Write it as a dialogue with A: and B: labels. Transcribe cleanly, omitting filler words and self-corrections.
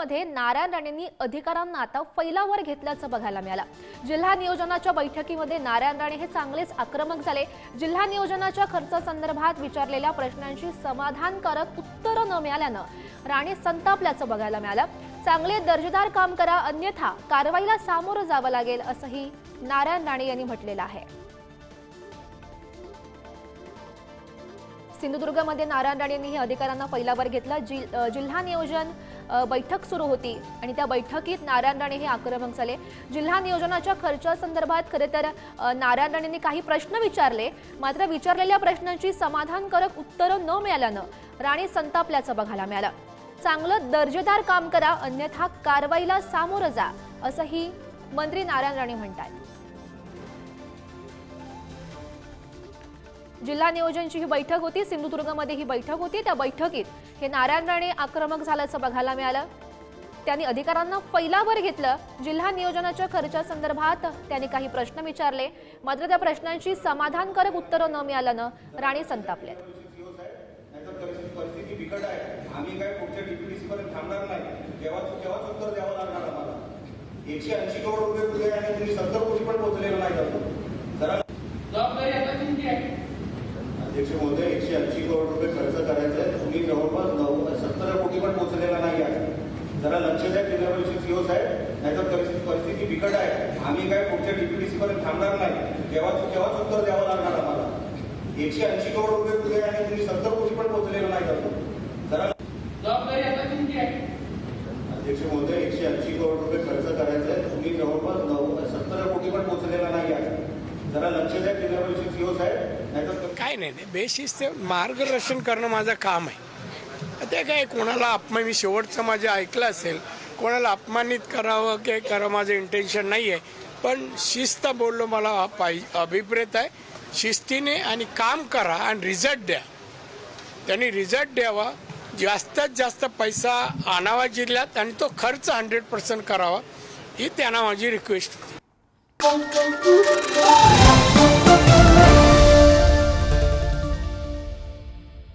A: सिंधुदुर्गमध्ये नारायण राणेंनी अधिकाऱ्यांना आता फैलावर घेतल्याचं बघायला मिळालं। जिल्हा नियोजनाच्या बैठकीमध्ये नारायण राणे हे चांगलेच आक्रमक झाले। जिल्हा नियोजनाच्या खर्चासंदर्भात विचारलेल्या प्रश्नांची समाधानकारक उत्तरं न मिळाल्यानं राणे संतापल्याचं बघायला मिळालं। चांगले दर्जेदार काम करा, अन्यथा कारवाईला सामोरं जावं लागेल असंही नारायण राणे यांनी म्हटलेलं आहे। सिंधुदुर्गमध्ये नारायण राणेंनी हे अधिकाऱ्यांना फैलावर घेतलं। जिल्हा नियोजन बैठक सुरू होती आणि त्या बैठकीत नारायण राणे हे आक्रमक झाले। जिल्हा नियोजनाच्या खर्चासंदर्भात खरे तर नारायण राणेंनी काही प्रश्न विचारले, मात्र विचारलेल्या प्रश्नांची समाधानकारक उत्तरं न मिळाल्यानं राणे संतापल्याचं बघायला मिळालं। चांगलं दर्जेदार काम करा, अन्यथा कारवाईला सामोरं जा असंही मंत्री नारायण राणे म्हणतात। जिल्हा नियोजनची ही बैठक होती, सिंधुदुर्गमध्ये ही बैठक होती। त्या बैठकीत हे नारायण राणे आक्रमक झाल्याचं बघायला मिळालं। त्यांनी अधिकाऱ्यांना फैलावर घेतलं। जिल्हा नियोजनाच्या खर्चासंदर्भात त्यांनी काही प्रश्न विचारले, मात्र त्या प्रश्नांची समाधानकारक उत्तरं न मिळाल्यानं राणे संतापले।
B: परिस्थिती बिकट आहे, आम्ही काय पुढच्या डीपीडीसी पर्यंत थांबणार नाही, तेव्हाच उत्तर द्यावं लागणार आम्हाला। 180 करोड रुपये पुढे आणि तुम्ही 70 कोटी पण पोहोचलेलं नाही अजून। जरा
C: जबाबदारी आता तुमची आहे
B: अध्यक्ष महोदय, 180 करोड रुपये खर्च करायचा आहे, तुम्ही जवळपास 70 कोटी पण पोहोचलेला नाही आहे। जरा लक्ष द्या जिल्हा परिषद सीओ साहेब, नाहीतर परिस्थिती बिकट आहे, आम्ही काय पुढच्या डीपीडीसी पर्यंत थांबणार नाही, तेव्हाच उत्तर द्यावं लागणार आम्हाला। 180 करोड रुपये पुढे आणि तुम्ही 70 कोटी पण पोहोचलेलं नाही अजून। जरा
C: जबाबदारी आता तुमची आहे
B: अध्यक्ष महोदय, 180 करोड रुपये खर्च करायचा आहे, तुम्ही जवळपास 70 कोटी पण पोहोचलेला नाही आहे। जरा लक्ष द्या जिल्हा परिषद सीओ साहेब, नाहीतर
D: काय नाही बेशिस्त मार्गदर्शन करणं माझं काम आहे। ते काय कोणाला मी शेवटचं माझे ऐकलं असेल, कोणाला अपमानित करावं की करावं माझं इंटेन्शन नाही आहे, पण शिस्त बोललो मला अभिप्रेत आहे। शिस्तीने आणि काम करा आणि रिझल्ट द्या, त्यांनी रिझल्ट द्यावा, जास्तीत जास्त पैसा आणावा जिल्ह्यात आणि तो खर्च 100% करावा, ही त्यांना माझी रिक्वेस्ट होती।